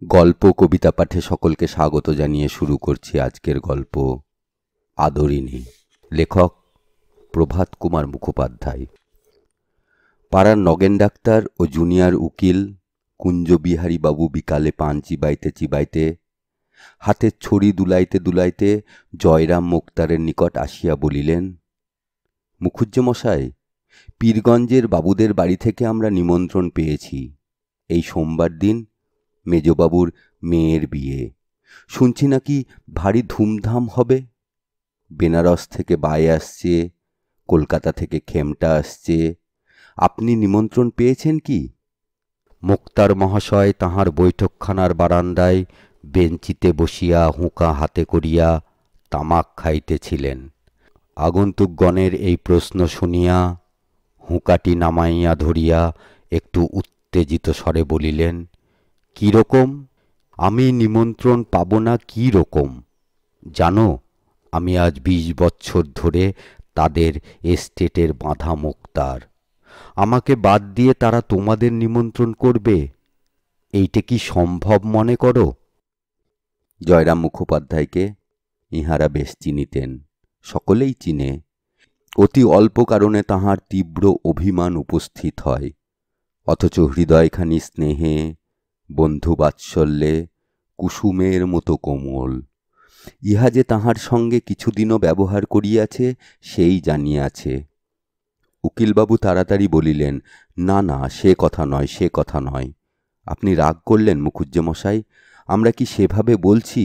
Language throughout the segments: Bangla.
গল্প কবিতা পাঠে সকলকে স্বাগত জানিয়ে শুরু করছি আজকের গল্প আদরিণী। লেখক প্রভাত কুমার মুখোপাধ্যায়। পাড়ার নগেন ডাক্তার ও জুনিয়র উকিল কুঞ্জবিহারী বাবু বিকালে পান চিবাইতে চিবাইতে, হাতের ছড়ি দুলাইতে দুলাইতে জয়রাম মোক্তারের নিকট আসিয়া বলিলেন, মুখুজ্জেমশাই, পীরগঞ্জের বাবুদের বাড়ি থেকে আমরা নিমন্ত্রণ পেয়েছি। এই সোমবার দিন মেজবাবুর মেয়ের বিয়ে। শুনছি নাকি ভারী ধুমধাম হবে। বেনারস থেকে বাই আসছে, কলকাতা থেকে খেমটা আসছে। আপনি নিমন্ত্রণ পেয়েছেন কি? মোক্তার মহাশয় তাহার বৈঠকখানার বারান্দায় বেঞ্চিতে বসিয়া হুঁকা হাতে করিয়া তামাক খাইতেছিলেন। আগন্তুকগণের এই প্রশ্ন শুনিয়া হুঁকাটি নামাইয়া ধরিয়া একটু উত্তেজিত স্বরে বলিলেন, কী রকম? আমি নিমন্ত্রণ পাব না কী রকম? জানো, আমি আজ 20 বছর ধরে তাদের এস্টেটের বাঁধা মোক্তার। আমাকে বাদ দিয়ে তারা তোমাদের নিমন্ত্রণ করবে? এইটা কি সম্ভব মনে করো? জয়রাম মুখোপাধ্যায়কে ইহারা বেশ চিনিতেন, সকলেই চিনে। অতি অল্প কারণে তাহার তীব্র অভিমান উপস্থিত হয়, অথচ হৃদয়খানি স্নেহে বন্ধুবাৎসল্যে কুসুমের মতো কোমল। ইহা যে তাহার সঙ্গে কিছুদিনও ব্যবহার করিয়াছে সেই জানিয়াছে। উকিলবাবু তাড়াতাড়ি বলিলেন, না না, সে কথা নয়, সে কথা নয়। আপনি রাগ করলেন মুখুজ্জেমশাই, আমরা কি সেভাবে বলছি?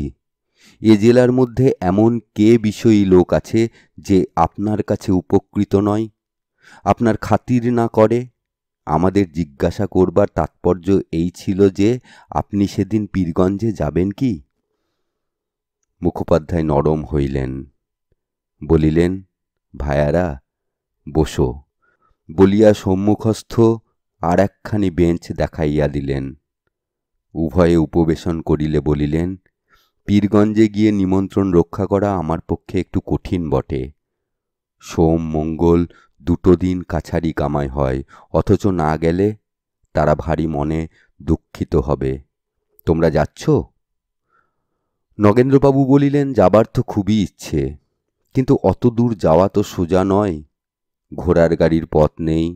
এ জেলার মধ্যে এমন কে বিষয়ী লোক আছে যে আপনার কাছে উপকৃত নয়, আপনার খাতির না করে? আমাদের জিজ্ঞাসা করবার তাৎপর্য এই ছিল যে আপনি সেদিন পীরগঞ্জে যাবেন কি? মুখোপাধ্যায় নরম হইলেন, বলিলেন, ভায়ারা বসো বলিয়া সম্মুখস্থ আর একখানি বেঞ্চ দেখাইয়া দিলেন। উভয়ে উপবেশন করিলে বলিলেন, পীরগঞ্জে গিয়ে নিমন্ত্রণ রক্ষা করা আমার পক্ষে একটু কঠিন বটে। সোম মঙ্গল 2 দিন কাছারি কামাই হয়, অথচ না গেলে তারা ভারী মনে দুঃখিত হবে। তোমরা যাচ্ছ? নগেন্দ্রবাবু বলিলেন, যাবার তো খুবই ইচ্ছে, কিন্তু অত দূর যাওয়া তো সোজা নয়। ঘোড়ার গাড়ির পথ নেই।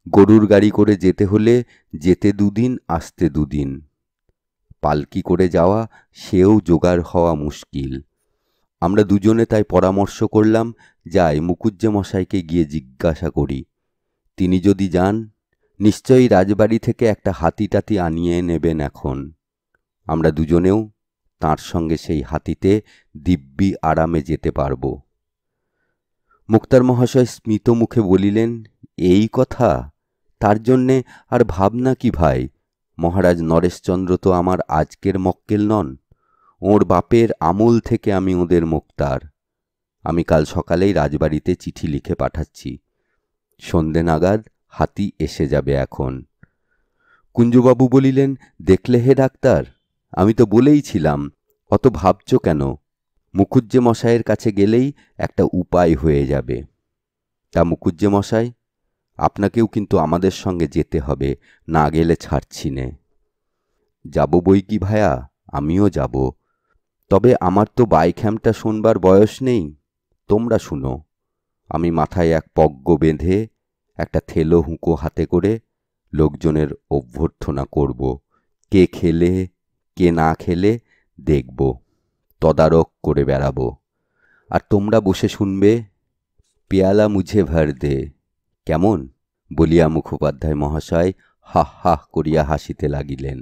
গরুর গাড়ি করে যেতে হলে যেতে 2 দিন, আসতে 2 দিন। পালকি করে যাওয়া, সেও জোগাড় হওয়া মুশকিল। আমরা দুজনে তাই পরামর্শ করলাম, যাই মুখুজ্জেমশাইকে গিয়ে জিজ্ঞাসা করি। তিনি যদি যান, নিশ্চয়ই রাজবাড়ি থেকে একটা হাতি টাতি আনিয়ে নেবেন এখন। আমরা দুজনেও তাঁর সঙ্গে সেই হাতিতে দিব্যি আরামে যেতে পারব। মুক্তার মহাশয় স্মিত মুখে বলিলেন, এই কথা? তার জন্যে আর ভাবনা কি ভাই? মহারাজ নরেশচন্দ্র তো আমার আজকের মক্কেল নন। ওর বাপের আমল থেকে আমি ওদের মোক্তার। আমি কাল সকালেই রাজবাড়িতে চিঠি লিখে পাঠাচ্ছি। সন্ধে নাগাদ হাতি এসে যাবে এখন। কুঞ্জবাবু বলিলেন, দেখলে হে ডাক্তার, আমি তো বলেইছিলাম, অত ভাবছ কেন? মুখুজ্জেমশাইয়ের কাছে গেলেই একটা উপায় হয়ে যাবে। তা মুখুজ্জেমশাই, আপনাকেও কিন্তু আমাদের সঙ্গে যেতে হবে, না গেলে ছাড়ছি নে। যাব বই কি ভায়া, আমিও যাব। তবে আমার তো বাইখ্যামটা শোনবার বয়স নেই। তোমরা শুনো। আমি মাথায় এক পগ্গ বেঁধে একটা থেলো হুঁকো হাতে করে লোকজনের অভ্যর্থনা করব। কে খেলে কে না খেলে দেখব, তদারক করে বেড়াবো। আর তোমরা বসে শুনবে। পেয়ালা মুঝে ভর দে, কেমন? বলিয়া মুখোপাধ্যায় মহাশয় হাহ হাহ করিয়া হাসিতে লাগিলেন।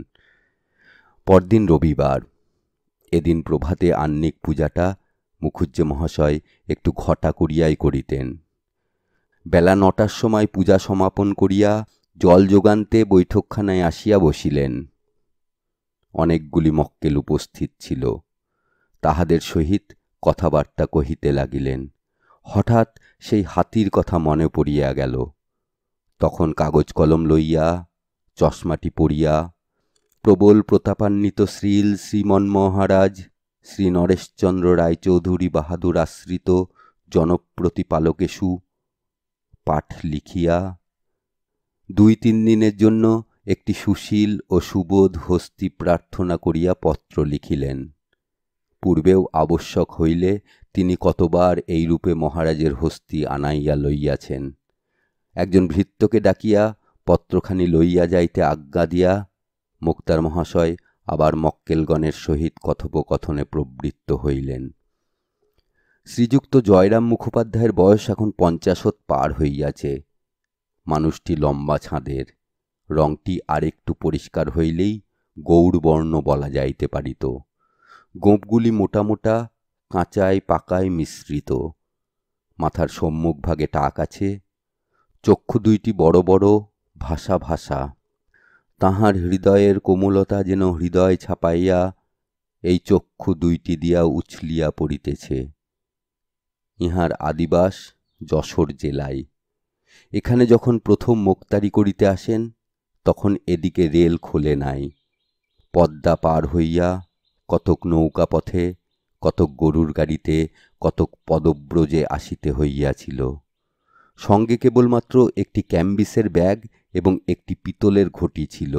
পরদিন রবিবার। এদিন প্রভাতে আহ্নিক পূজাটা মুখুজ্জে মহাশয় একটু ঘটা করিয়াই করিতেন। বেলা 9টার সময় পূজা সমাপন করিয়া জল যোগান্তে বৈঠকখানায় আসিয়া বসিলেন। অনেকগুলি মক্কেল উপস্থিত ছিল। তাহাদের সহিত কথাবার্তা কহিতে লাগিলেন। হঠাৎ সেই হাতির কথা মনে পড়িয়া গেল। তখন কাগজ কলম লইয়া, চশমাটি পরিয়া, প্রবল প্রতাপান্বিত শ্রীল শ্রীমন্মহারাজ শ্রী নরেশচন্দ্র রায়চৌধুরী বাহাদুর আশ্রিত জনপ্রতিপালকেষু পাঠ লিখিয়া 2-3 দিনের জন্য একটি সুশীল ও সুবোধ হস্তি প্রার্থনা করিয়া পত্র লিখিলেন। পূর্বেও আবশ্যক হইলে তিনি কতবার এইরূপে মহারাজের হস্তি আনাইয়া লইয়াছেন। একজন ভৃত্যকে ডাকিয়া পত্রখানি লইয়া যাইতে আজ্ঞা দিয়া মুক্তার মহাশয় আবার মক্কেলগণের সহিত কথোপকথনে প্রবৃত্ত হইলেন। শ্রীযুক্ত জয়রাম মুখোপাধ্যায়ের বয়স এখন 50 পার হইয়াছে। মানুষটি লম্বা ছাঁদের, রংটি আরেকটু পরিষ্কার হইলেই গৌড়বর্ণ বলা যাইতে পারিত। গোঁপগুলি মোটা মোটা, কাঁচায় পাকায় মিশ্রিত। মাথার সম্মুখভাগে টাক আছে, চক্ষু দুইটি বড় বড়, ভাসা ভাসা। তাহার হৃদয়ের কোমলতা যেন হৃদয় ছাপাইয়া এই চক্ষু দুইটি দিয়া উছলিয়া পড়িতেছে। ইহার আদিবাস যশোর জেলায়। এখানে যখন প্রথম মোক্তারি করিতে আসেন তখন এদিকে রেল খোলে নাই। পদ্মা পার হইয়া কতক নৌকা পথে, কতক গরুর গাড়িতে, কতক পদব্রজে আসিতে হইয়াছিল। সঙ্গে কেবলমাত্র একটি ক্যাম্বিসের ব্যাগ এবং একটি পিতলের ঘটি ছিল।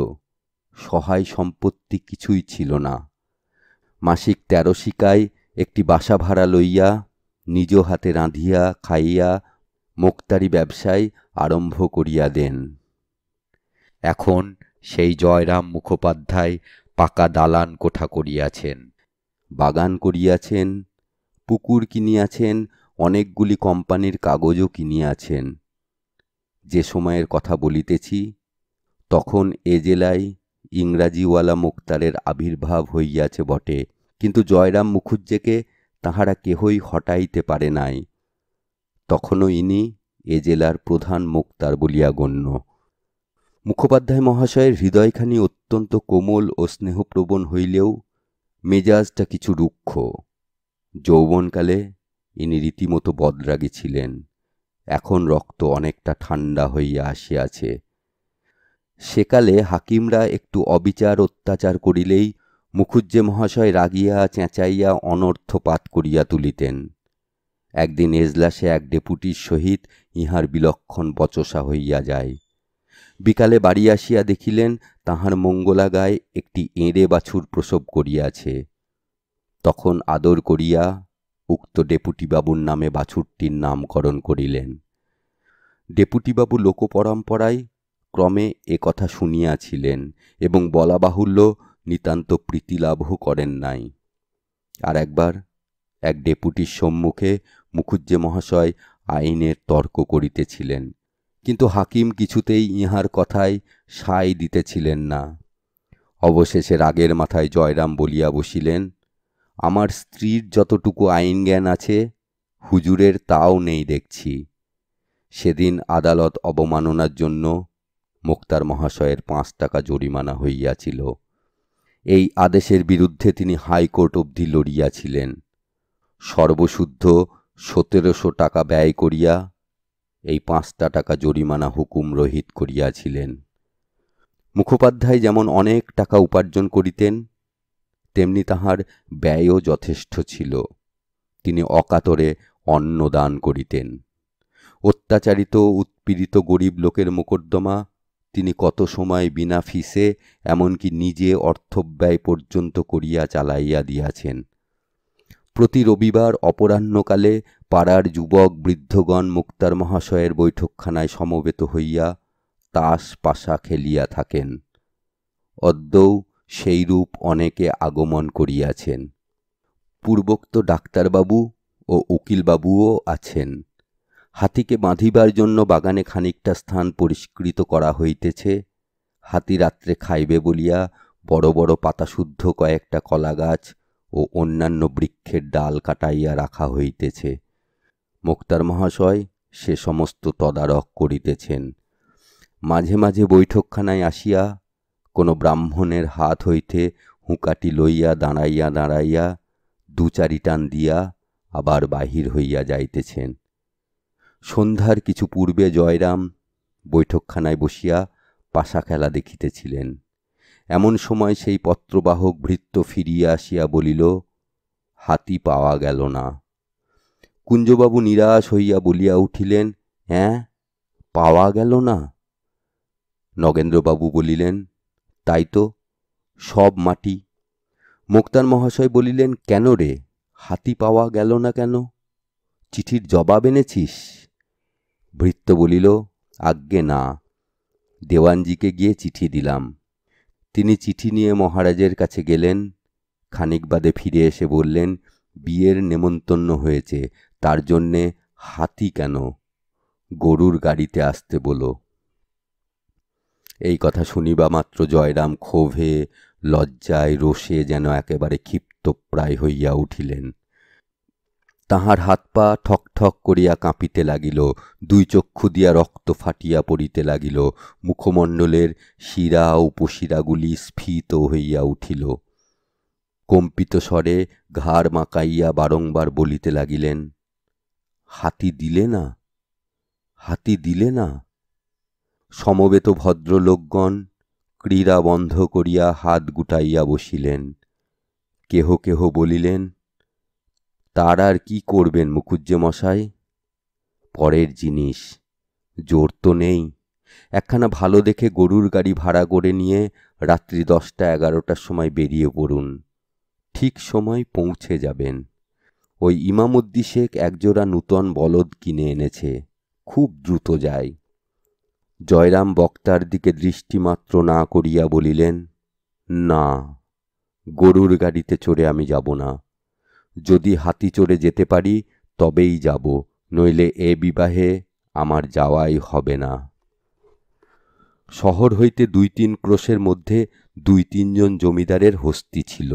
সহায় সম্পত্তি কিছুই ছিল না। মাসিক 13 শিকায় একটি বাসা ভাড়া লইয়া নিজ হাতে রাঁধিয়া খাইয়া মোক্তারি ব্যবসায় আরম্ভ করিয়া দেন। এখন সেই জয়রাম মুখোপাধ্যায় পাকা দালান কোঠা করিয়াছেন, বাগান করিয়াছেন, পুকুর কিনিয়াছেন, অনেকগুলি কোম্পানির কাগজও কিনিয়াছেন। যে সময়ের কথা বলিতেছি তখন এ জেলায় ইংরাজিওয়ালা মোক্তারের আবির্ভাব হইয়াছে বটে, কিন্তু জয়রাম মুখুজ্জেকে তাহারা কেহই হটাইতে পারে নাই। তখনও ইনি এ জেলার প্রধান মোক্তার বলিয়া গণ্য। মুখোপাধ্যায় মহাশয়ের হৃদয়খানি অত্যন্ত কোমল ও স্নেহপ্রবণ হইলেও মেজাজটা কিছু রুক্ষ। যৌবনকালে ইনি রীতিমতো বদরাগী ছিলেন। এখন রক্ত অনেকটা ঠান্ডা হইয়া আসিয়াছে। সেকালে হাকিমরা একটু অবিচার অত্যাচার করিলেই মুখুজ্জে মহাশয় রাগিয়া চেঁচাইয়া অনর্থপাত করিয়া তুলিতেন। একদিন এজলাসে এক ডেপুটির সহিত ইহার বিলক্ষণ বচসা হইয়া যায়। বিকালে বাড়ি আসিয়া দেখিলেন তাহার মঙ্গলা গায়ে একটি এঁড়ে বাছুর প্রসব করিয়াছে। তখন আদর করিয়া উক্ত ডেপুটিবাবুর নামে বাছুরটির নামকরণ করিলেন। ডেপুটিবাবু লোকপরম্পরায় ক্রমে এ কথা শুনিয়াছিলেন এবং বলা বাহুল্য নিতান্ত প্রীতিলাভও করেন নাই। আর একবার এক ডেপুটির সম্মুখে মুখুজ্জে মহাশয় আইনের তর্ক করিতেছিলেন, কিন্তু হাকিম কিছুতেই ইহার কথায় সায় দিতেছিলেন না। অবশেষে রাগের মাথায় জয়রাম বলিয়া বসিলেন, আমার স্ত্রীর যতটুকু আইন জ্ঞান আছে হুজুরের তাও নেই দেখছি। সেদিন আদালত অবমাননার জন্য মোক্তার মহাশয়ের 5 টাকা জরিমানা হইয়াছিল। এই আদেশের বিরুদ্ধে তিনি হাইকোর্ট অবধি লড়িয়াছিলেন। সর্বশুদ্ধ 1700 টাকা ব্যয় করিয়া এই 5 টাকা জরিমানা হুকুম রহিত করিয়াছিলেন। মুখোপাধ্যায় যেমন অনেক টাকা উপার্জন করিতেন, তেমনি তাহার ব্যয়ও যথেষ্ট ছিল। তিনি অকাতরে অন্ন দান করিতেন। অত্যাচারিত উৎপীড়িত গরিব লোকের মোকদ্দমা তিনি কত সময় বিনা ফিসে, এমনকি নিজে অর্থব্যয় পর্যন্ত করিয়া চালাইয়া দিয়াছেন। প্রতি রবিবার অপরাহ্নকালে পাড়ার যুবক বৃদ্ধগণ মুক্তার মহাশয়ের বৈঠকখানায় সমবেত হইয়া তাস পাশা খেলিয়া থাকেন। অদ্যও সেইরূপ অনেকে আগমন করিয়াছেন। পূর্বোক্ত ডাক্তারবাবু ও উকিলবাবুও আছেন। হাতিকে বাঁধিবার জন্য বাগানে খানিকটা স্থান পরিষ্কৃত করা হইতেছে। হাতি রাত্রে খাইবে বলিয়া বড় বড় পাতাশুদ্ধ কয়েকটা কলা গাছ ও অন্যান্য বৃক্ষের ডাল কাটাইয়া রাখা হইতেছে। মোক্তার মহাশয় সে সমস্ত তদারক করিতেছেন। মাঝে মাঝে বৈঠকখানায় আসিয়া কোনো ব্রাহ্মণের হাত হইতে হুঁকাটি লইয়া দাঁড়াইয়া দাঁড়াইয়া 2-4 টান দিয়া আবার বাহির হইয়া যাইতেছেন। সন্ধ্যার কিছু পূর্বে জয়রাম বৈঠকখানায় বসিয়া পাশা খেলা দেখিতেছিলেন। এমন সময় সেই পত্রবাহক ভৃত্য ফিরিয়া আসিয়া বলিল, হাতি পাওয়া গেল না। কুঞ্জবাবু নিরাশ হইয়া বলিয়া উঠিলেন, হ্যাঁ, পাওয়া গেল না? নগেন্দ্রবাবু বলিলেন, তাই তো, সব মাটি। মোক্তার মহাশয় বলিলেন, কেন রে, হাতি পাওয়া গেল না কেন? চিঠির জবাব এনেছিস? ভৃত্য বলিল, আজ্ঞে না, দেওয়ানজিকে গিয়ে চিঠি দিলাম। তিনি চিঠি নিয়ে মহারাজের কাছে গেলেন। খানিক বাদে ফিরে এসে বললেন, বিয়ের নেমন্তন্ন হয়েছে, তার জন্যে হাতি কেন, গরুর গাড়িতে আসতে বলো। এই কথা শুনিবা মাত্র জয়রাম ক্ষোভে, লজ্জায়, রোষে যেন একেবারে ক্ষিপ্তপ্রায় হইয়া উঠিলেন। তাহার হাত পা ঠক ঠক করিয়া কাঁপিতে লাগিল, দুই চক্ষু দিয়া রক্ত ফাটিয়া পড়িতে লাগিল, মুখমণ্ডলের শিরা উপশিরাগুলি স্ফীত হইয়া উঠিল। কম্পিত স্বরে ঘাড় মাকাইয়া বারংবার বলিতে লাগিলেন, হাতি দিলে না, হাতি দিলে না। সমবেত ভদ্রলোকগণ ক্রীড়া বন্ধ করিয়া হাত গুটাইয়া বসিলেন। কেহ কেহ বলিলেন, তার আর কি করবেন মুখুজ্জেমশাই, পরের জিনিস, জোর তো নেই। একখানা ভালো দেখে গরুর গাড়ি ভাড়া করে নিয়ে রাত্রি 10টা-11টার সময় বেরিয়ে পড়ুন, ঠিক সময় পৌঁছে যাবেন। ওই ইমামুদ্দি শেখ একজোড়া নূতন বলদ কিনে এনেছে, খুব দ্রুত যায়। জয়রাম বক্তার দিকে দৃষ্টিমাত্র না করিয়া বলিলেন, না, গরুর গাড়িতে চড়ে আমি যাব না। যদি হাতি চড়ে যেতে পারি তবেই যাব, নইলে এ বিবাহে আমার যাওয়াই হবে না। শহর হইতে 2-3 ক্রোশের মধ্যে 2-3 জন জমিদারের হস্তি ছিল।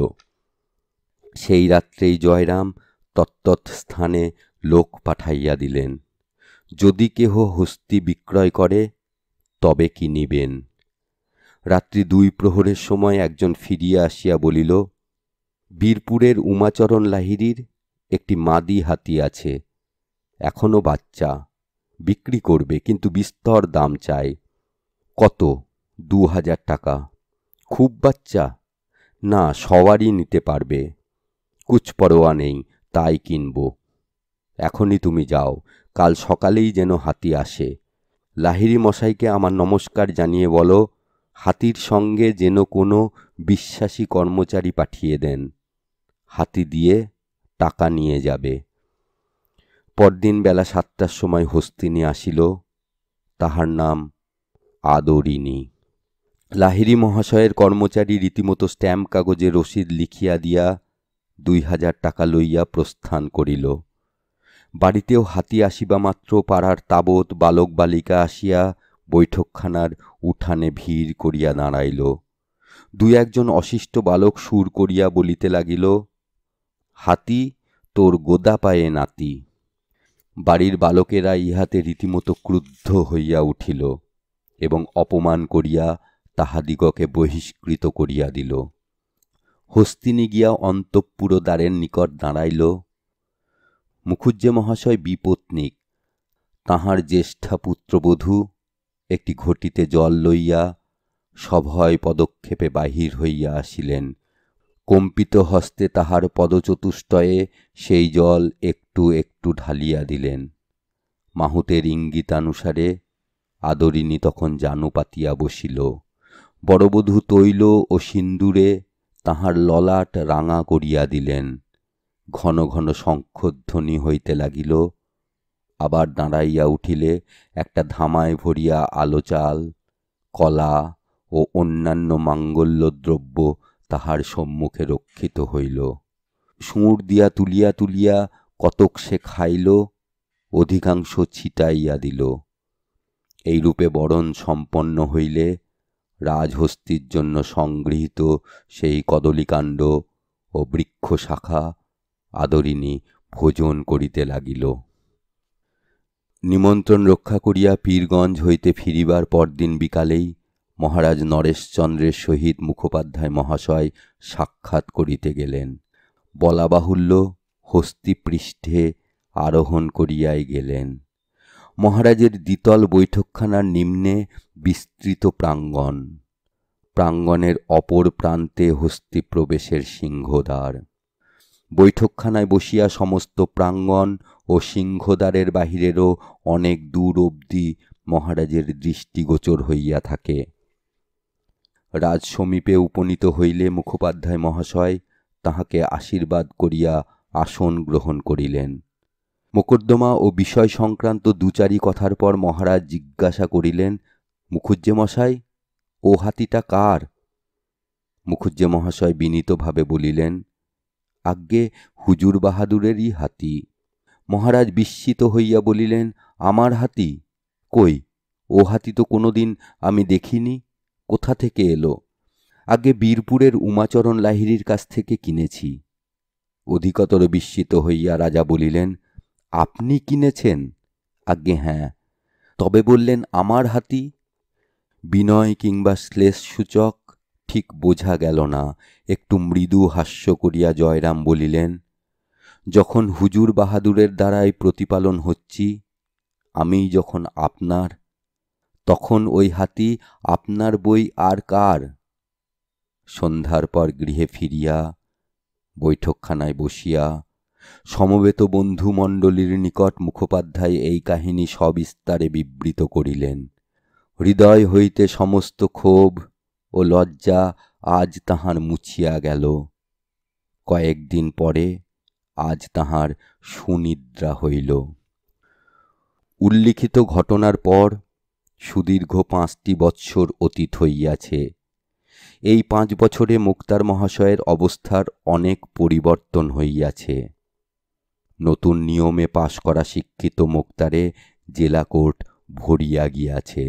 সেই রাত্রেই জয়রাম তত্তৎ স্থানে লোক পাঠাইয়া দিলেন। যদি কেহ হস্তি বিক্রয় করে তবে কিনিবেন। রাত্রি 2 প্রহরের সময় একজন ফিরিয়া আসিয়া বলিল, বীরপুরের উমাচরণ লাহিড়ীর একটি মাদি হাতি আছে, এখনো বাচ্চা, বিক্রি করবে, কিন্তু বিস্তর দাম চায়। কত? 2000 টাকা। খুব বাচ্চা? না, সবারই নিতে পারবে, কুচপরোয়া নেই, তাই কিনব। এখনই তুমি যাও, কাল সকালেই যেন হাতি আসে। লাহিড়ী মশাইকে আমার নমস্কার জানিয়ে বলো, হাতির সঙ্গে যেন কোনো বিশ্বাসী কর্মচারী পাঠিয়ে দেন, হাতি দিয়ে টাকা নিয়ে যাবে। পরদিন বেলা 7টার সময় হস্তিনী আসিল, তাহার নাম আদরিণী। লাহিড়ী মহাশয়ের কর্মচারী রীতিমতো স্ট্যাম্প কাগজে রসিদ লিখিয়া দিয়া 2000 টাকা লইয়া প্রস্থান করিল। বাড়িতেও হাতি আসিবা মাত্র পাড়ার তাবৎ বালক বালিকা আসিয়া বৈঠকখানার উঠানে ভিড় করিয়া দাঁড়াইল। 2-1 অশিষ্ট বালক সুর করিয়া বলিতে লাগিল, হাতি তোর গোদা পায়ে নাতি। বাড়ির বালকেরা ইহাতে রীতিমতো ক্রুদ্ধ হইয়া উঠিল এবং অপমান করিয়া তাহাদিগকে বহিষ্কৃত করিয়া দিল। হস্তিনী গিয়া অন্তঃপুর দ্বারের নিকট দাঁড়াইল। মুখুজ্জে মহাশয় বিপত্নিক, তাহার জ্যেষ্ঠা পুত্রবধূ একটি ঘটিতে জল লইয়া সভয় পদক্ষেপে বাহির হইয়া আসিলেন। কম্পিত হস্তে তাহার পদচতুষ্টয়ে সেই জল একটু একটু ঢালিয়া দিলেন। মাহুতের ইঙ্গিতানুসারে আদরিণী তখন জানু পাতিয়া বসিল। বড়বধূ তৈল ও সিন্দুরে তাহার ললাট রাঙা করিয়া দিলেন। ঘন ঘন শঙ্খধ্বনি হইতে লাগিল। আবার দাঁড়াইয়া উঠিলে একটা ধামায় ভরিয়া আলো চাল, কলা ও অন্যান্য মাঙ্গল্যদ্রব্য তাহার সম্মুখে রক্ষিত হইল। সুঁড় দিয়া তুলিয়া তুলিয়া কতক সে খাইল, অধিকাংশ ছিটাইয়া দিল। এইরূপে বরণ সম্পন্ন হইলে রাজহস্তির জন্য সংগৃহীত সেই কদলীকাণ্ড ও বৃক্ষ শাখা আদরিণী ভোজন করিতে লাগিল। নিমন্ত্রণ রক্ষা করিয়া পীরগঞ্জ হইতে ফিরিবার পরদিন বিকালেই মহারাজ নরেশচন্দ্রের সহিত মুখোপাধ্যায় মহাশয় সাক্ষাৎ করিতে গেলেন। বলা বাহুল্য, হস্তিপৃষ্ঠে আরোহণ করিয়াই গেলেন। মহারাজের দ্বিতল বৈঠকখানার নিম্নে বিস্তৃত প্রাঙ্গণ, প্রাঙ্গণের অপর প্রান্তে হস্তি প্রবেশের সিংহদ্বার। বৈঠকখানায় বসিয়া সমস্ত প্রাঙ্গণ ও সিংহদ্বারের বাহিরেরও অনেক দূর অবধি মহারাজের দৃষ্টিগোচর হইয়া থাকে। রাজ সমীপে উপনীত হইলে মুখোপাধ্যায় মহাশয় তাহাকে আশীর্বাদ করিয়া আসন গ্রহণ করিলেন। মোকদ্দমা ও বিষয় সংক্রান্ত দুচারি কথার পর মহারাজ জিজ্ঞাসা করিলেন, মুখুজ্জে মশাই, ও হাতিটা কার? মুখুজ্জে মহাশয় বিনীতভাবে বলিলেন, আজ্ঞে হুজুর বাহাদুরেরই হাতি। মহারাজ বিস্মিত হইয়া বলিলেন, আমার হাতি? কই, ও হাতি তো কোনোদিন আমি দেখিনি, কোথা থেকে এলো? আগে বীরপুরের উমাচরণ লাহিড়ীর কাছ থেকে কিনেছি। অধিকতর বিস্মিত হইয়া রাজা বলিলেন, আপনি কিনেছেন? আজ্ঞে হ্যাঁ। তবে বললেন আমার হাতি? বিনয় কিংবা শ্লেষসূচক ঠিক বোঝা গেল না। একটু মৃদু হাস্য করিয়া জয়রাম বলিলেন, যখন হুজুর বাহাদুরের দ্বারাই প্রতিপালন হচ্ছি, আমিই যখন আপনার, তখন ওই হাতি আপনার বই আর কার? সন্ধ্যার পর গৃহে ফিরিয়া বৈঠকখানায় বসিয়া সমবেত বন্ধুমণ্ডলীর নিকট মুখোপাধ্যায় এই কাহিনী সবিস্তারে বিবৃত করিলেন। হৃদয় হইতে সমস্ত ক্ষোভ ও লজ্জা আজ তাহার মুছিয়া গেল। কয়েকদিন পরে আজ তাহার সুনিদ্রা হইল। উল্লিখিত ঘটনার পর সুদীর্ঘ 5টি বৎসর অতীত হইয়াছে। এই 5 বছরে মুক্তার মহাশয়ের অবস্থার অনেক পরিবর্তন হইয়াছে। নতুন নিয়মে পাশ করা শিক্ষিত মুক্তারে জেলা কোর্ট ভরিয়া গিয়াছে।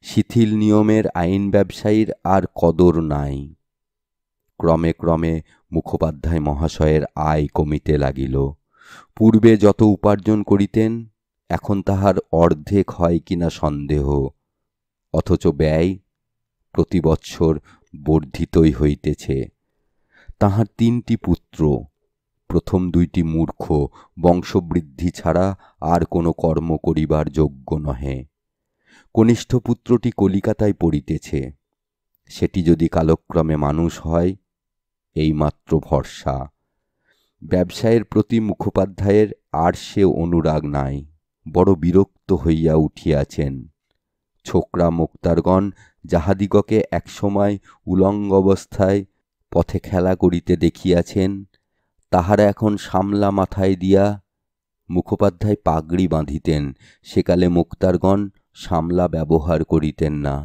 শিথিল নিয়মের আইন ব্যবসায়ীর আর কদর নাই। ক্রমে ক্রমে মুখোপাধ্যায় মহাশয়ের আয় কমিতে লাগিল। পূর্বে যত উপার্জন করিতেন, এখন তাহার অর্ধেক হয় কিনা সন্দেহ, অথচ ব্যয় প্রতি বৎসর বর্ধিতই হইতেছে। তাহার 3টি পুত্র, প্রথম 2টি মূর্খ, বংশবৃদ্ধি ছাড়া আর কোনো কর্ম করিবার যোগ্য নহে। কনিষ্ঠ পুত্রটি কলিকাতায় পড়িতেছে, সেটি যদি কালক্রমে মানুষ হয়, এইমাত্র ভরসা। ব্যবসায়ের প্রতি মুখোপাধ্যায়ের আর সে অনুরাগ নাই, বড় বিরক্ত হইয়া উঠিয়াছেন। ছোকরা মুক্তারগণ যাহাদিগকে একসময় উলঙ্গ অবস্থায় পথে খেলা করিতে দেখিয়াছেন, তাহারা এখন সামলা মাথায় দিয়া, মুখোপাধ্যায় পাগড়ি বাঁধিতেন, সেকালে মুক্তারগণ সামলা ব্যবহার করিতেন না।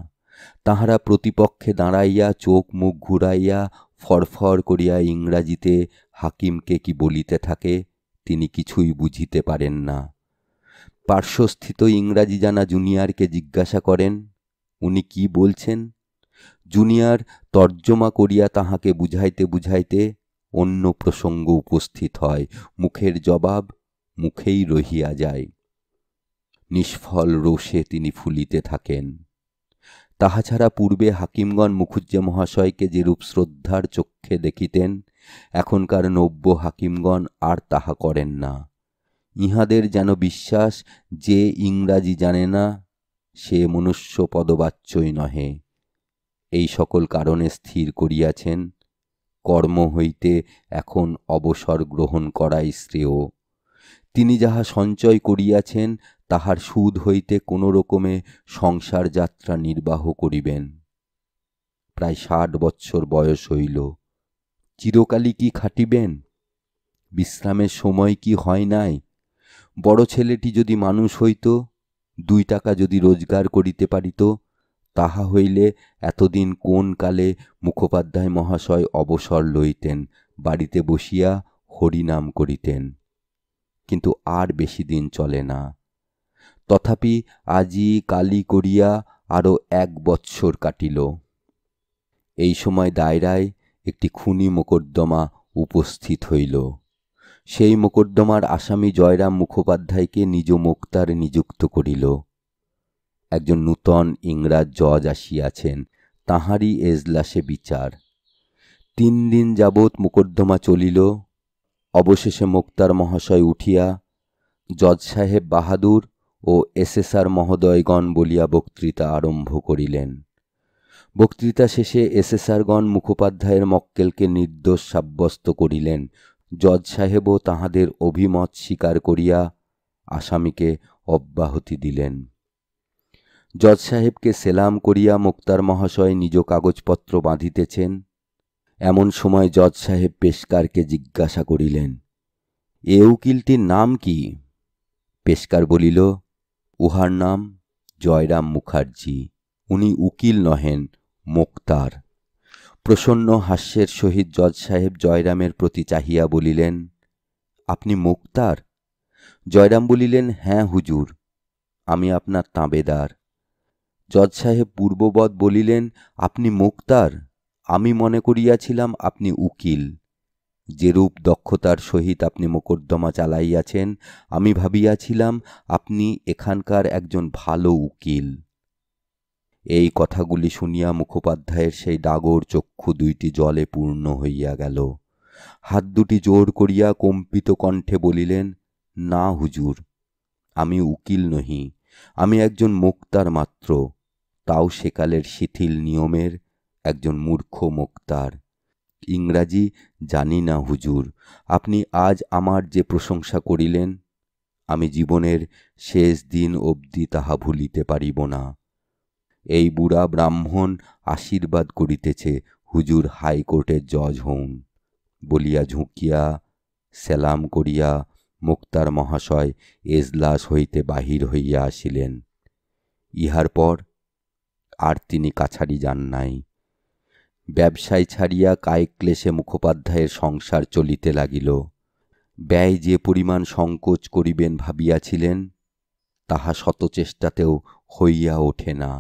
তাহারা প্রতিপক্ষে দাঁড়াইয়া চোখ মুখ ঘুরাইয়া ফরফর করিয়া ইংরাজিতে হাকিমকে কি বলিতে থাকে, তিনি কিছুই বুঝিতে পারেন না। পার্শ্বস্থিত ইংরাজি জানা জুনিয়রকে জিজ্ঞাসা করেন, উনি কি বলছেন? জুনিয়র তর্জমা করিয়া তাহাকে বুঝাইতে বুঝাইতে অন্য প্রসঙ্গ উপস্থিত হয়, মুখের জবাব মুখেই রহিয়া যায়। নিষ্ফল রোষে তিনি ফুলিতে থাকেন। তাহা ছাড়া পূর্বে হাকিমগণ মুখুজ্জে মহাশয়কে যেরূপ শ্রদ্ধার চক্ষে দেখিতেন, এখনকার নব্য হাকিমগণ আর তাহা করেন না। ইহাদের যেন বিশ্বাস, যে ইংরাজি জানে না সে মনুষ্য পদবাচ্যই নহে। এই সকল কারণে স্থির করিয়াছেন, কর্ম হইতে এখন অবসর গ্রহণ করাই শ্রেয়। তিনি যাহা সঞ্চয় করিয়াছেন, তাহার সুদ হইতে কোনো রকমে সংসার যাত্রা নির্বাহ করিবেন। প্রায় 60 বৎসর বয়স হইল। চিরকালই কি খাটিবেন? বিশ্রামের সময় কি হয় নাই? বড় ছেলেটি যদি মানুষ হইত, 2 টাকা যদি রোজগার করিতে পারিত, তাহা হইলে এতদিন কোন কালে মুখোপাধ্যায় মহাশয় অবসর লইতেন, বাড়িতে বসিয়া হরিনাম করিতেন। কিন্তু আর বেশি দিন চলে না। তথাপি আজি কালি করিয়া আরও 1 বৎসর কাটিল। এই সময় দায়রায় একটি খুনি মোকদ্দমা উপস্থিত হইল। সেই মোকদ্দমার আসামি জয়রাম মুখোপাধ্যায়কে নিজ মোক্তার নিযুক্ত করিল। একজন নূতন ইংরাজ জজ আসিয়াছেন, তাহারই এজলাসে বিচার। 3 দিন যাবৎ মোকদ্দমা চলিল। অবশেষে মোক্তার মহাশয় উঠিয়া জজ সাহেব বাহাদুর ও এসেসার মহোদয়গণ বলিয়া বক্তৃতা আরম্ভ করিলেন। বক্তৃতা শেষে এসেসারগণ মুখোপাধ্যায়ের মক্কেলকে নির্দোষ সাব্যস্ত করিলেন। জজ সাহেবও তাহাদের অভিমত স্বীকার করিয়া আসামিকে অব্যাহতি দিলেন। জজ সাহেবকে সেলাম করিয়া মোক্তার মহাশয় নিজ কাগজপত্র বাঁধিতেছেন। এমন সময় জজ সাহেব পেশকারকে জিজ্ঞাসা করিলেন, এ উকিলটির নাম কি? পেশকার বলিল, উহার নাম জয়রাম মুখার্জি। উনি উকিল নহেন, মোক্তার। প্রসন্ন হাস্যের সহিত জজ সাহেব জয়রামের প্রতি চাহিয়া বলিলেন, আপনি মোক্তার? জয়রাম বলিলেন, হ্যাঁ হুজুর, আমি আপনার তাঁবেদার। জজ সাহেব পূর্ববৎ বলিলেন, আপনি মোক্তার? আমি মনে করিয়াছিলাম আপনি উকিল। যেরূপ দক্ষতার সহিত আপনি মোকদ্দমা চালাইয়াছেন, আমি ভাবিয়াছিলাম আপনি এখানকার একজন ভালো উকিল। এই কথাগুলি শুনিয়া মুখোপাধ্যায়ের সেই ডাগর চক্ষু দুইটি জলে পূর্ণ হইয়া গেল। হাত দুটি জোর করিয়া কম্পিত কণ্ঠে বলিলেন, না হুজুর, আমি উকিল নহি, আমি একজন মোক্তার মাত্র, তাও সেকালের শিথিল নিয়মের একজন মূর্খ মোক্তার। ইংরাজি জানি না হুজুর। আপনি আজ আমার যে প্রশংসা করিলেন, আমি জীবনের শেষ দিন অবধি তাহা ভুলিতে পারিব না। এই বুড়া ব্রাহ্মণ আশীর্বাদ করিতেছে হুজুর হাইকোর্টের জজ হউন। বলিয়া ঝুঁকিয়া সেলাম করিয়া মোক্তার মহাশয় এজলাস হইতে বাহির হইয়া আসিলেন। ইহার পর আর তিনি কাছারি যান নাই। ব্যবসায় ছাড়িয়া কায়িক ক্লেশে মুখোপাধ্যায়ের সংসার চলিতে লাগিল। ব্যয় যে পরিমাণ সংকোচ করিবেন ভাবিয়াছিলেন, তাহা শতচেষ্টাতেও হইয়া ওঠে না।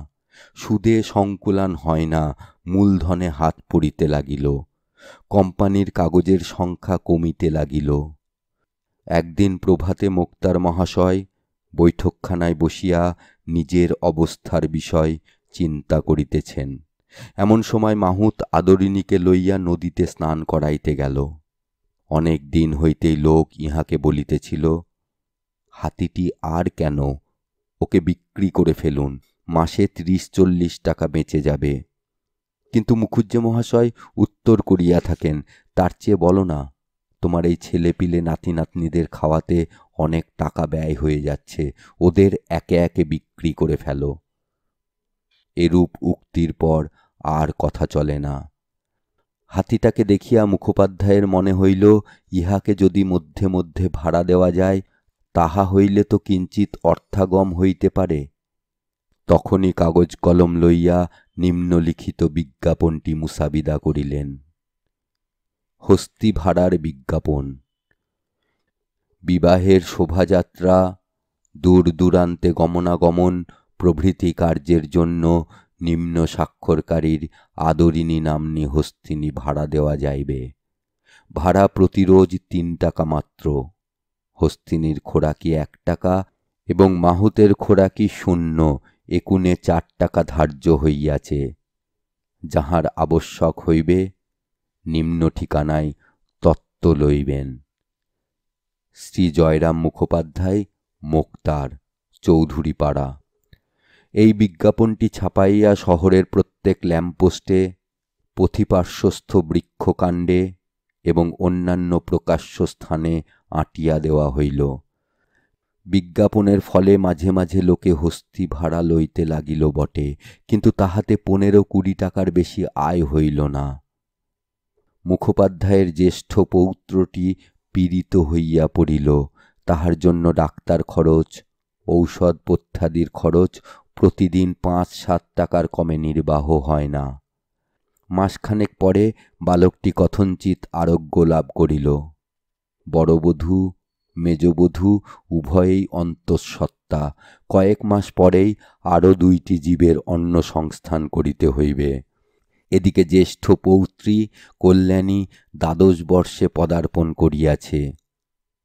সুদে সংকুলান হয় না, মূলধনে হাত পড়িতে লাগিল। কোম্পানির কাগজের সংখ্যা কমিতে লাগিল। একদিন প্রভাতে মোক্তার মহাশয় বৈঠকখানায় বসিয়া নিজের অবস্থার বিষয় চিন্তা করিতেছেন। এমন সময় মাহুত আদরিণীকে লইয়া নদীতে স্নান করাইতে গেল। অনেক দিন হইতেই লোক ইহাকে বলিতেছিল, হাতিটি আর কেন, ওকে বিক্রি করে ফেলুন, মাসে 30-40 টাকা বেঁচে যাবে। কিন্তু মুখুজ্জে মহাশয় উত্তর করিয়া থাকেন, তার চেয়ে বলো না, তোমার এই ছেলেপিলে নাতি নাতনিদের খাওয়াতে অনেক টাকা ব্যয় হয়ে যাচ্ছে, ওদের একে একে বিক্রি করে ফেলো। এরূপ উক্তির পর আর কথা চলে না। হাতিটাকে দেখিয়া মুখোপাধ্যায়ের মনে হইল, ইহাকে যদি মধ্যে মধ্যে ভাড়া দেওয়া যায়, তাহা হইলে তো কিঞ্চিৎ অর্থাগম হইতে পারে। তখনই কাগজ কলম লইয়া নিম্নলিখিত বিজ্ঞাপনটি মুসাবিদা করিলেন। হস্তি ভাড়ার বিজ্ঞাপন। বিবাহের শোভাযাত্রা, দূর দূরান্তে গমনাগমন প্রভৃতি কার্যের জন্য নিম্ন স্বাক্ষরকারীর আদরিণী নাম্নী হস্তিনী ভাড়া দেওয়া যাইবে। ভাড়া প্রতিরোজ 3 টাকা মাত্র। হস্তিনীর খোরাকি 1 টাকা এবং মাহুতের খোরাকি 0, একুনে 4 টাকা ধার্য হইয়াছে। যাহার আবশ্যক হইবে নিম্ন ঠিকানায় তত্ত্ব লইবেন। শ্রী জয়রাম মুখোপাধ্যায়, মোক্তার, চৌধুরীপাড়া। এই বিজ্ঞাপনটি ছাপাইয়া শহরের প্রত্যেক ল্যাম্পপোস্টে, পথিপার্শ্বস্থ বৃক্ষকাণ্ডে এবং অন্যান্য প্রকাশ্য স্থানে আঁটিয়া দেওয়া হইল। বিজ্ঞাপনের ফলে মাঝে মাঝে লোকে হস্তি ভাড়া লইতে লাগিল বটে, কিন্তু তাহাতে 15-20 টাকার বেশি আয় হইল না। মুখোপাধ্যায়ের জ্যেষ্ঠ পৌত্রটি পীড়িত হইয়া পড়িল। তাহার জন্য ডাক্তার খরচ, ঔষধ পথ্যাদির খরচ প্রতিদিন 5-7 টাকার কমে নির্বাহ হয় না। মাসখানেক পরে বালকটি কথঞ্চিৎ আরোগ্য লাভ করিল। বড়বধূ মেজবধূ উভয়েই অন্তঃসত্ত্বা। কয়েক মাস পরেই আরও 2টি জীবের অন্ন সংস্থান করিতে হইবে। এদিকে জ্যেষ্ঠ পৌত্রী কল্যাণী 12 বর্ষে পদার্পণ করিয়াছে।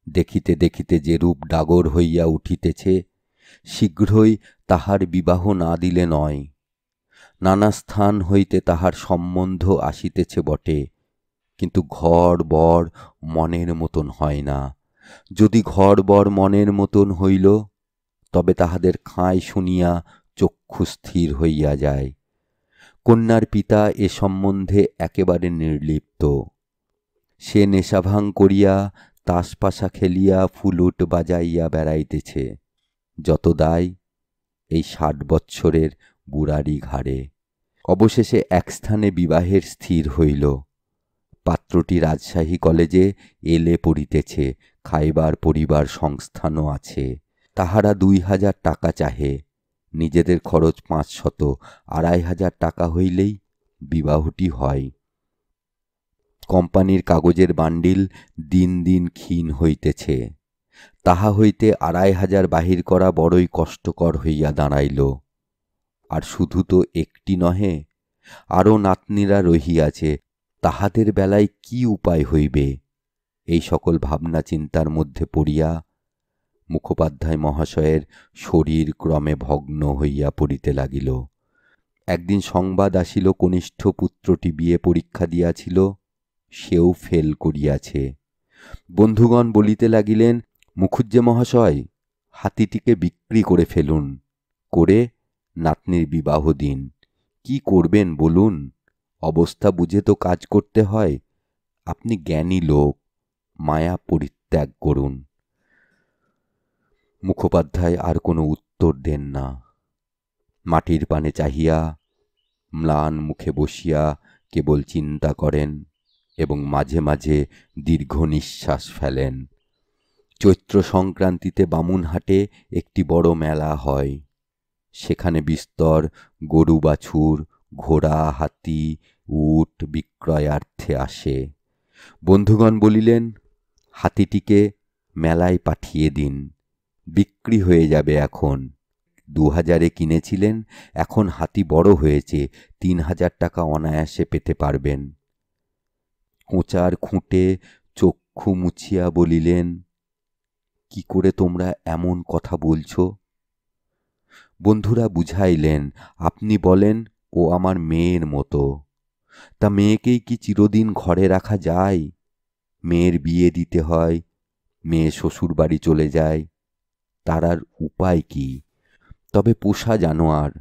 দেখিতে দেখিতে যেরূপ ডাগর হইয়া উঠিতেছে, শীঘ্রই তাহার বিবাহ না দিলে নয়। নানা স্থান হইতে তাহার সম্বন্ধ আসিতেছে বটে, কিন্তু ঘর বর মনের মতন হয় না। যদি ঘর বর মনের মতন হইল, তবে তাহাদের খাঁয় শুনিয়া চক্ষু স্থির হইয়া যায়। কন্যার পিতা এ সম্বন্ধে একেবারে নির্লিপ্ত। সে নেশাভাং করিয়া, তাসপাশা খেলিয়া, ফুলুট বাজাইয়া বেড়াইতেছে। যত দায় এই 60 বৎসরের বুড়ারি ঘাড়ে। অবশেষে এক স্থানে বিবাহের স্থির হইল। পাত্রটি রাজশাহী কলেজে এলে পড়িতেছে, খাইবার পরিবার সংস্থানও আছে। তাহারা 2000 টাকা চাহে, নিজেদের খরচ 500, 2500 টাকা হইলেই বিবাহটি হয়। কোম্পানির কাগজের বান্ডিল দিন দিন ক্ষীণ হইতেছে, তাহা হইতে 2500 বাহির করা বড়ই কষ্টকর হইয়া দাঁড়াইল। আর শুধু তো একটি নহে, আরও নাতনিরা রহিয়াছে, তাহাদের বেলায় কি উপায় হইবে? এই সকল ভাবনা চিন্তার মধ্যে পড়িয়া মুখোপাধ্যায় মহাশয়ের শরীর ক্রমে ভগ্ন হইয়া পড়িতে লাগিল। একদিন সংবাদ আসিল, কনিষ্ঠ পুত্রটি বিয়ে পরীক্ষা দিয়াছিল, সেও ফেল করিয়াছে। বন্ধুগণ বলিতে লাগিলেন, মুখুজ্জে মহাশয়, হাতিটিকে বিক্রি করে ফেলুন, করে নাতনির বিবাহ দিন। কি করবেন বলুন? অবস্থা বুঝে তো কাজ করতে হয়। আপনি জ্ঞানী লোক, মায়া পরিত্যাগ করুন। মুখোপাধ্যায় আর কোনো উত্তর দেন না। মাটির পানে চাহিয়া ম্লান মুখে বসিয়া কেবল চিন্তা করেন এবং মাঝে মাঝে দীর্ঘ নিঃশ্বাস ফেলেন। চৈত্র সংক্রান্তিতে বামুনহাটে একটি বড় মেলা হয়। সেখানে বিস্তর গরু বাছুর, ঘোড়া, হাতি, উট বিক্রয়ার্থে আসে। বন্ধুগণ বলিলেন, হাতিটিকে মেলায় পাঠিয়ে দিন, বিক্রি হয়ে যাবে এখন। 2000-এ কিনেছিলেন, এখন হাতি বড় হয়েছে, 3000 টাকা অনায়াসে পেতে পারবেন। কোঁচার খুঁটে চক্ষু মুছিয়া বলিলেন, কি করে তোমরা এমন কথা বলছো? বন্ধুরা বুঝাইলেন, আপনি বলেন ও আমার মেয়ের মতো, তা মেয়েকেই কি চিরদিন ঘরে রাখা যায়? মেয়ের বিয়ে দিতে হয়, মেয়ে শ্বশুর বাড়ি চলে যায়, তার আর উপায় কি? তবে পোষা জানোয়ার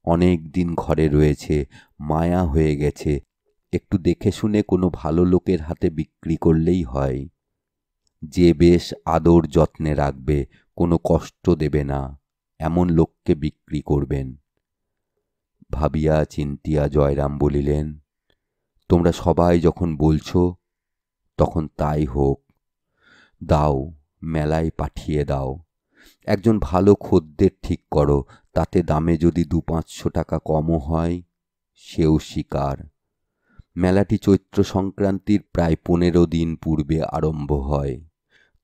অনেক দিন ঘরে রয়েছে, মায়া হয়ে গেছে, একটু দেখে শুনে কোনো ভালো লোকের হাতে বিক্রি করলেই হয়। যে বেশ আদর যত্নে রাখবে, কোনো কষ্ট দেবে না, এমন লোককে বিক্রি করবেন। ভাবিয়া চিন্তিয়া জয়রাম বলিলেন, তোমরা সবাই যখন বলছো, তখন তাই হোক। দাও, মেলায় পাঠিয়ে দাও। একজন ভালো খদ্দের ঠিক করো, তাতে দামে যদি 200-500 টাকা কমও হয়, সেও স্বীকার। মেলাটি চৈত্র সংক্রান্তির প্রায় 15 দিন পূর্বে আরম্ভ হয়,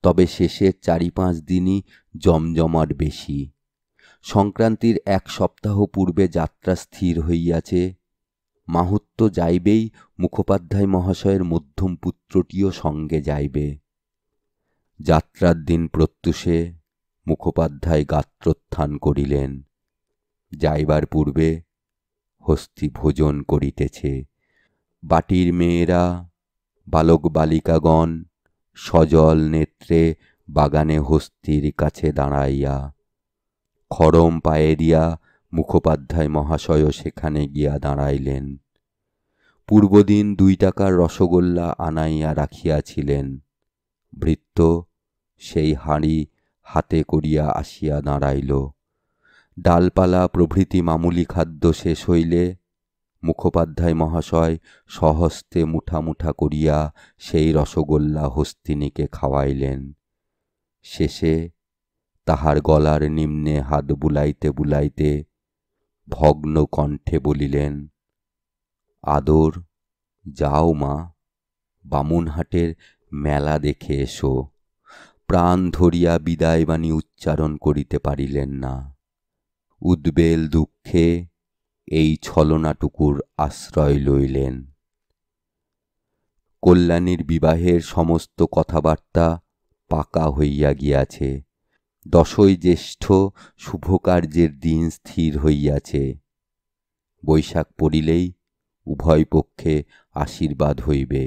তবে শেষের 4-5 দিনই জমজমাট বেশি। সংক্রান্তির 1 সপ্তাহ পূর্বে যাত্রা স্থির হইয়াছে। মাহাত্ম্য যাইবেই, মুখোপাধ্যায় মহাশয়ের মধ্যম পুত্রটিও সঙ্গে যাইবে। যাত্রার দিন প্রত্যুষে মুখোপাধ্যায় গাত্রোত্থান করিলেন। যাইবার পূর্বে হস্তি ভোজন করিতেছে। বাটির মেয়েরা, বালক বালিকাগণ সজল নেত্রে বাগানে হস্তির কাছে দাঁড়াইয়া। খড়ম পায়ে দিয়া মুখোপাধ্যায় মহাশয়ও সেখানে গিয়া দাঁড়াইলেন। পূর্বদিন 2 টাকার রসগোল্লা আনাইয়া রাখিয়াছিলেন। ভৃত্য সেই হাঁড়ি হাতে করিয়া আসিয়া দাঁড়াইল। ডালপালা প্রভৃতি মামুলি খাদ্য শেষ হইলে মুখোপাধ্যায় মহাশয় স্বহস্তে মুঠা মুঠা করিয়া সেই রসগোল্লা হস্তিনীকে খাওয়াইলেন। শেষে তাহার গলার নিম্নে হাত বুলাইতে বুলাইতে ভগ্ন কণ্ঠে বলিলেন, আদর, যাও মা, বামুনহাটের মেলা দেখে এসো। প্রাণ ধরিয়া বিদায়বাণী উচ্চারণ করিতে পারিলেন না। উদ্বেল দুঃখে এই ছলনাটুকুর আশ্রয় লইলেন। কল্যাণীর বিবাহের সমস্ত কথাবার্তা পাকা হইয়া গিয়াছে। 10ই জ্যৈষ্ঠ শুভকার্যের দিন স্থির হইয়াছে। বৈশাখ পড়িলেই উভয় পক্ষে আশীর্বাদ হইবে।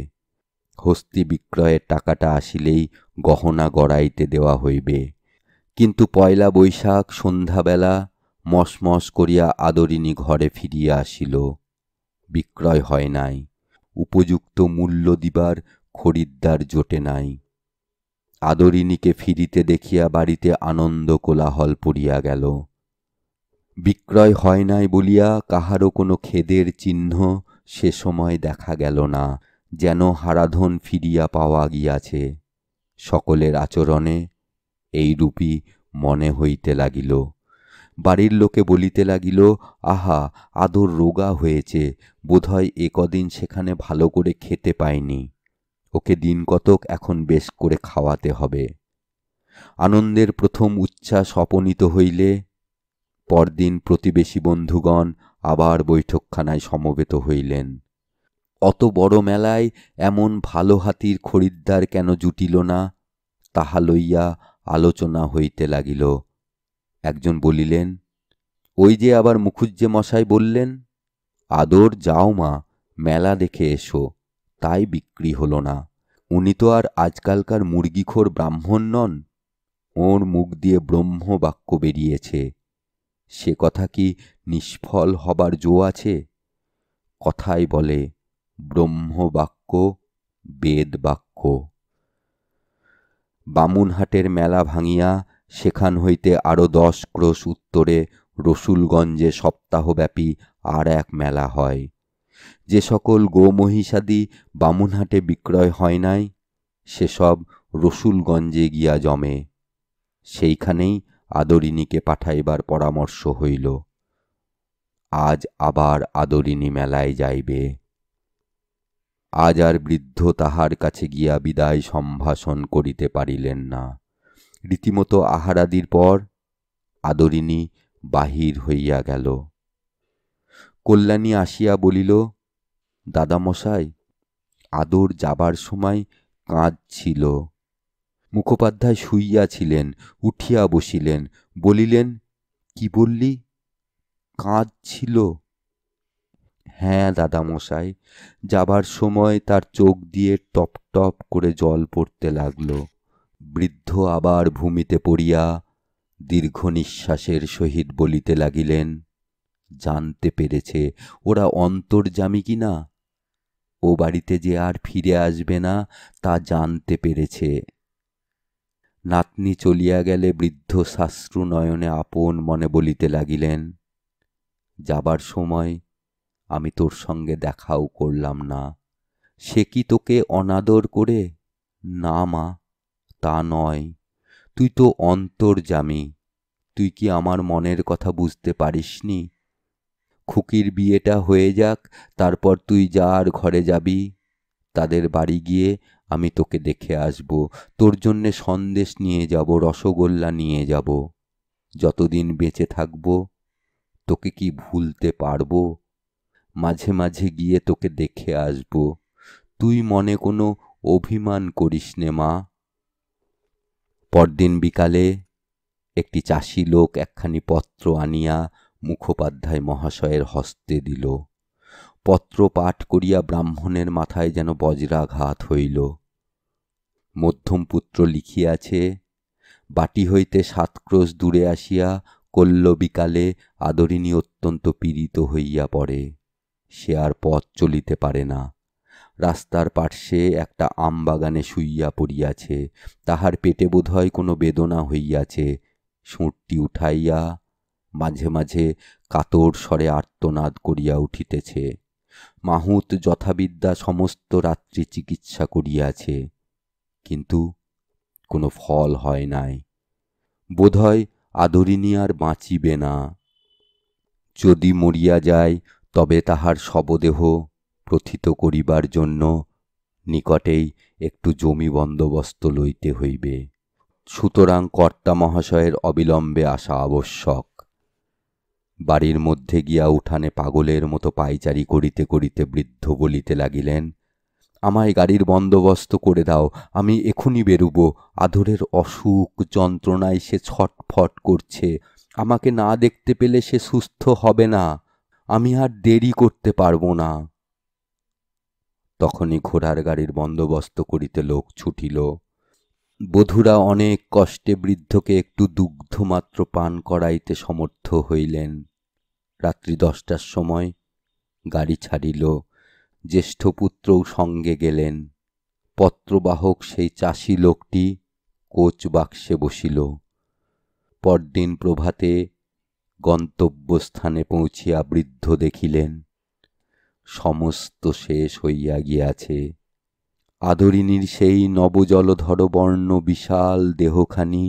হস্তি বিক্রয়ের টাকাটা আসিলেই গহনা গড়াইতে দেওয়া হইবে। কিন্তু পয়লা বৈশাখ সন্ধ্যাবেলা মশমশ করিয়া আদরিণী ঘরে ফিরিয়া আসিল। বিক্রয় হয় নাই, উপযুক্ত মূল্য দিবার খরিদ্দার জোটে নাই। আদরিণীকে ফিরিতে দেখিয়া বাড়িতে আনন্দ কোলাহল পড়িয়া গেল। বিক্রয় হয় নাই বলিয়া কাহারও কোনো খেদের চিহ্ন সে সময় দেখা গেল না, যেন হারাধন ফিরিয়া পাওয়া গিয়াছে। সকলের আচরণে এইরূপই মনে হইতে লাগিল। বাড়ির লোকে বলিতে লাগিল, আহা, আদর রোগা হয়েছে, বোধহয় কদিন সেখানে ভালো করে খেতে পায়নি, ওকে দিন কতক এখন বেশ করে খাওয়াতে হবে। আনন্দের প্রথম উচ্ছ্বাস অপনীত হইলে পরদিন প্রতিবেশী বন্ধুগণ আবার বৈঠকখানায় সমবেত হইলেন। অত বড় মেলায় এমন ভালো হাতির খরিদ্দার কেন জুটিল না, তাহা লইয়া আলোচনা হইতে লাগিল। একজন বলিলেন, ওই যে আবার মুখুজ্জে মশাই বললেন, আদর যাও মা, মেলা দেখে এসো, তাই বিক্রি হলো না। উনি তো আর আজকালকার মুরগিখোর ব্রাহ্মণ নন, ওর মুখ দিয়ে ব্রহ্মবাক্য বেরিয়েছে, সে কথা কি নিষ্ফল হবার জো আছে? কথায় বলে ব্রহ্মবাক্য বেদ বাক্য। বামুনহাটের মেলা ভাঙিয়া সেখান হইতে আরও 10 ক্রোশ উত্তরে রসুলগঞ্জে সপ্তাহব্যাপী আর এক মেলা হয়। যে সকল গোমহিষাদি বামুনহাটে বিক্রয় হয় নাই, সেসব রসুলগঞ্জে গিয়া জমে। সেইখানেই আদরিণীকে পাঠাইবার পরামর্শ হইল। আজ আবার আদরিণী মেলায় যাইবে। আজ আর বৃদ্ধ তাহার কাছে গিয়া বিদায় সম্ভাষণ করিতে পারিলেন না। রীতিমতো আহারাদির পর আদরিণী বাহির হইয়া গেল। কল্যাণী আসিয়া বলিল, দাদামশাই, আদর যাবার সময় কাঁদছিল। মুখোপাধ্যায় শুইয়াছিলেন, উঠিয়া বসিলেন, বলিলেন, কি বললি? কাঁদছিল? হ্যাঁ দাদামশাই, যাবার সময় তার চোখ দিয়ে টপ টপ করে জল পড়তে লাগল। বৃদ্ধ আবার ভূমিতে পড়িয়া দীর্ঘ নিঃশ্বাসের সহিত বলিতে লাগিলেন, জানতে পেরেছে ওরা অন্তর্যামী কিনা, ও বাড়িতে যে আর ফিরে আসবে না তা জানতে পেরেছে। নাতনি চলিয়া গেলে বৃদ্ধ সাশ্রু নয়নে আপন মনে বলিতে লাগিলেন, যাবার সময় আমি তোর সঙ্গে দেখাও করলাম না, সে কি তোকে অনাদর করে? না মা, তা নয়, তুই তো অন্তর্যামী, তুই কি আমার মনের কথা বুঝতে পারিসনি? খুকির বিয়েটা হয়ে যাক, তারপর তুই যার ঘরে যাবি, তাদের বাড়ি গিয়ে আমি তোকে দেখে আসব, তোর জন্যে সন্দেশ নিয়ে যাব, রসগোল্লা নিয়ে যাব। যতদিন বেঁচে থাকব তোকে কি ভুলতে পারবো? মাঝে মাঝে গিয়ে তোকে দেখে আসব, তুই মনে কোনো অভিমান করিস নে মা। পরদিন বিকালে একটি চাষি লোক একখানি পত্র আনিয়া মুখোপাধ্যায় মহাশয়ের হস্তে দিল। পত্র পাঠ করিয়া ব্রাহ্মণের মাথায় যেন বজ্রাঘাত হইল। মধ্যম পুত্র লিখিয়াছে, বাটি হইতে 7 ক্রোশ দূরে আসিয়া কল্য বিকালে আদরিণী অত্যন্ত পীড়িত হইয়া পড়ে। সে আর পথ চলিতে পারে না। রাস্তার পার্শ্বে একটা আমবাগানে শুইয়া পড়িয়াছে, তাহার পেটে বোধহয় কোনো বেদনা হইয়াছে। সুঁটটি উঠাইয়া মাঝে মাঝে কাতর স্বরে আর্তনাদ করিয়া উঠিতেছে। মাহুত যথাবিদ্যা সমস্ত রাত্রি চিকিৎসা করিয়াছে, কিন্তু কোনো ফল হয় নাই। বোধহয় আদরিণী আর বাঁচিবে না। যদি মরিয়া যায় তবে তাহার শবদেহ প্রথিত করিবার জন্য নিকটেই একটু জমি বন্দোবস্ত লইতে হইবে। সুতরাং কর্তা মহাশয়ের অবিলম্বে আসা আবশ্যক। বাড়ির মধ্যে গিয়া উঠানে পাগলের মতো পায়চারি করিতে করিতে বৃদ্ধ বলিতে লাগিলেন, আমায় গাড়ির বন্দোবস্ত করে দাও, আমি এখুনি বেরুব। আদরের অসুখ যন্ত্রণায় সে ছটফট করছে, আমাকে না দেখতে পেলে সে সুস্থ হবে না, আমি আর দেরি করতে পারবো না। তখনই ঘোড়ার গাড়ির বন্দোবস্ত করিতে লোক ছুটিল। বধূরা অনেক কষ্টে বৃদ্ধকে একটু দুগ্ধ মাত্র পান করাইতে সমর্থ হইলেন। রাত্রি 10টার সময় গাড়ি ছাড়িল। জ্যেষ্ঠ পুত্রও সঙ্গে গেলেন। পত্রবাহক সেই চাষি লোকটি কোচ বাক্সে বসিল। পরদিন প্রভাতে গন্তব্যস্থানে পৌঁছিয়া বৃদ্ধ দেখিলেন সমস্ত শেষ হইয়া গিয়াছে। আদরিণীর সেই নবজলধরবর্ণ বিশাল দেহখানি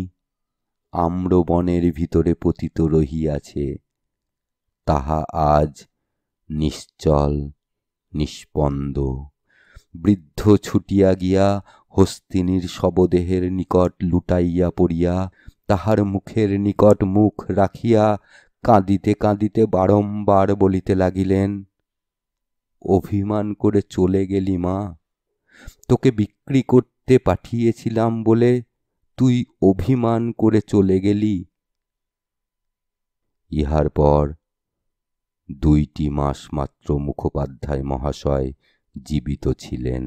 আম্রবনের ভিতরে পতিত রহিয়াছে। তাহা আজ নিশ্চল নিস্পন্দ। বৃদ্ধ ছুটিয়া গিয়া হস্তিনীর শবদেহের নিকট লুটাইয়া পড়িয়া তাহার মুখের নিকট মুখ রাখিয়া কাঁদিতে কাঁদিতে বারংবার বলিতে লাগিলেন, অভিমান করে চলে গেলি মা, তোকে বিক্রি করতে পাঠিয়েছিলাম বলে তুই অভিমান করে চলে গেলি। ইহার পর 2টি মাস মাত্র মুখোপাধ্যায় মহাশয় জীবিত ছিলেন।